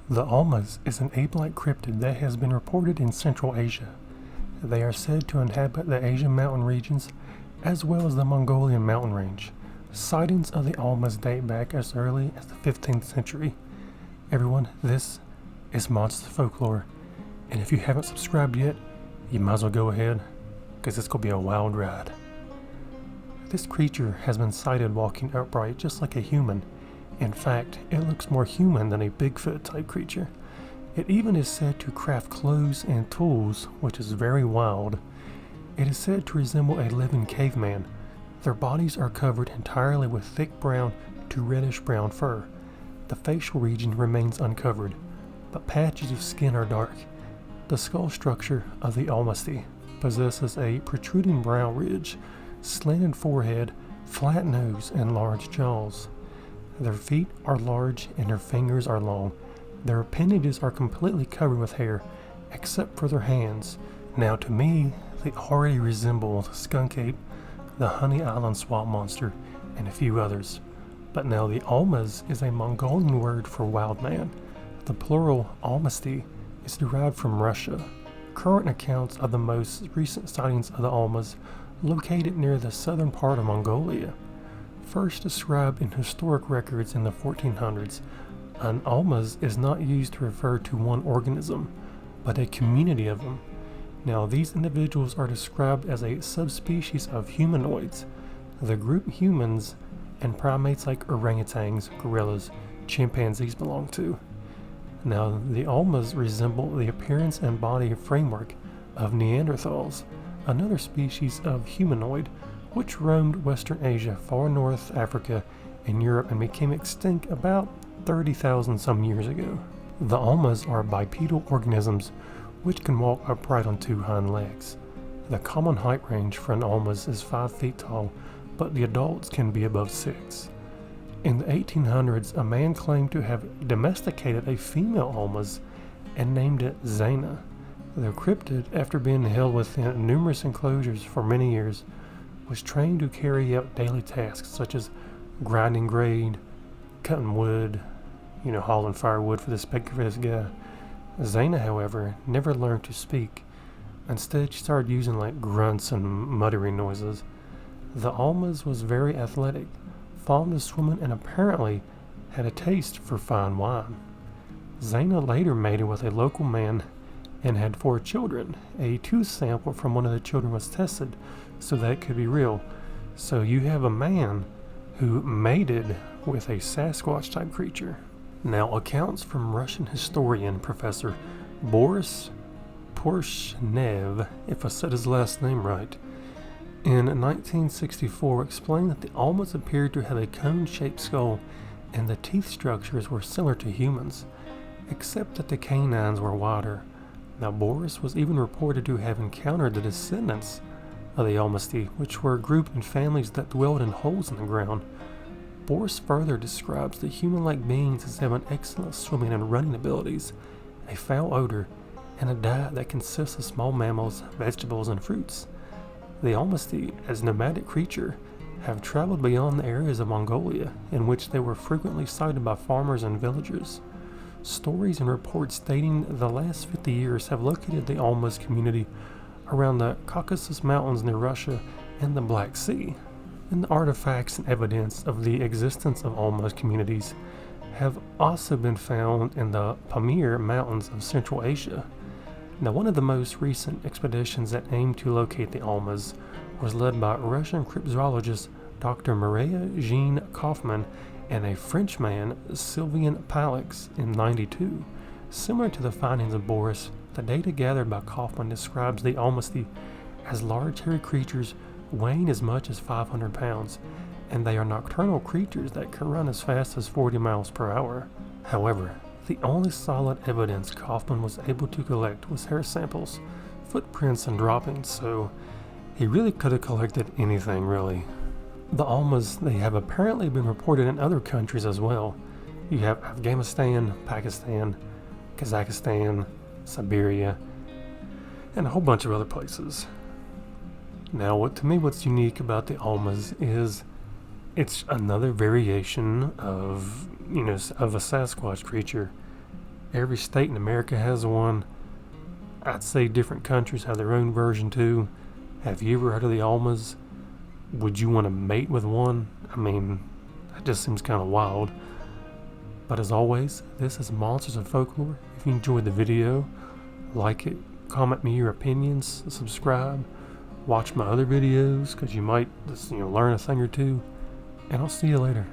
The Almas is an ape-like cryptid that has been reported in Central Asia. They are said to inhabit the Asian mountain regions as well as the Mongolian mountain range. Sightings of the Almas date back as early as the 15th century. Everyone, this is Monster Folklore, and if you haven't subscribed yet, you might as well go ahead, because it's going to be a wild ride. This creature has been sighted walking upright just like a human. In fact, it looks more human than a Bigfoot type creature. It even is said to craft clothes and tools, which is very wild. It is said to resemble a living caveman. Their bodies are covered entirely with thick brown to reddish brown fur. The facial region remains uncovered, but patches of skin are dark. The skull structure of the Almas possesses a protruding brow ridge, slanted forehead, flat nose, and large jaws. Their feet are large and their fingers are long. Their appendages are completely covered with hair, except for their hands. Now to me, they already resemble the skunk ape, the Honey Island swamp monster, and a few others. But now the Almas is a Mongolian word for wild man. The plural Almasty is derived from Russia. Current accounts of the most recent sightings of the Almas located near the southern part of Mongolia. First described in historic records in the 1400s, an Almas is not used to refer to one organism, but a community of them. Now these individuals are described as a subspecies of humanoids. The group humans and primates like orangutans, gorillas, chimpanzees belong to. Now the Almas resemble the appearance and body framework of Neanderthals, another species of humanoid which roamed Western Asia, far north Africa, and Europe and became extinct about 30,000 some years ago. The Almas are bipedal organisms which can walk upright on two hind legs. The common height range for an Almas is 5 feet tall, but the adults can be above 6. In the 1800s, a man claimed to have domesticated a female Almas and named it Zaina. The cryptid, after being held within numerous enclosures for many years, was trained to carry out daily tasks such as grinding grade, cutting wood, hauling firewood for this guy. Zaina, however, never learned to speak. Instead, she started using grunts and muttering noises. The Almas was very athletic, fond of swimming, and apparently had a taste for fine wine. Zaina later mated with a local man and had 4 children. A tooth sample from one of the children was tested, so that could be real. So you have a man who mated with a Sasquatch type creature. Now accounts from Russian historian Professor Boris Porshnev, if I said his last name right, in 1964 explained that the Almas appeared to have a cone-shaped skull and the teeth structures were similar to humans, except that the canines were wider. Now Boris was even reported to have encountered the descendants of the Almasty, which were grouped in families that dwelled in holes in the ground. Boris further describes the human-like beings as having excellent swimming and running abilities, a foul odor, and a diet that consists of small mammals, vegetables, and fruits. The Almasty, as a nomadic creature, have traveled beyond the areas of Mongolia, in which they were frequently sighted by farmers and villagers. Stories and reports dating the last 50 years have located the Almas community around the Caucasus Mountains near Russia and the Black Sea. And the artifacts and evidence of the existence of Almas communities have also been found in the Pamir Mountains of Central Asia. Now, one of the most recent expeditions that aimed to locate the Almas was led by Russian cryptozoologist Dr. Maria Jean Kaufmann and a Frenchman, Sylvain Palix, in '92. Similar to the findings of Boris, the data gathered by Kaufmann describes the Almasty as large hairy creatures weighing as much as 500 pounds, and they are nocturnal creatures that can run as fast as 40 miles per hour. However, the only solid evidence Kaufmann was able to collect was hair samples, footprints, and droppings, so he really could have collected anything, really. The Almas, they have apparently been reported in other countries as well. You have Afghanistan, Pakistan, Kazakhstan, Siberia, and a whole bunch of other places. Now, what's unique about the Almas is it's another variation of a Sasquatch creature. Every state in America has one. I'd say different countries have their own version too. Have you ever heard of the Almas? Would you want to mate with one? I mean, that just seems kind of wild. But as always, this is Monsters of Folklore. If you enjoyed the video, like it, comment me your opinions, subscribe, watch my other videos, because you might just, learn a thing or two. And I'll see you later.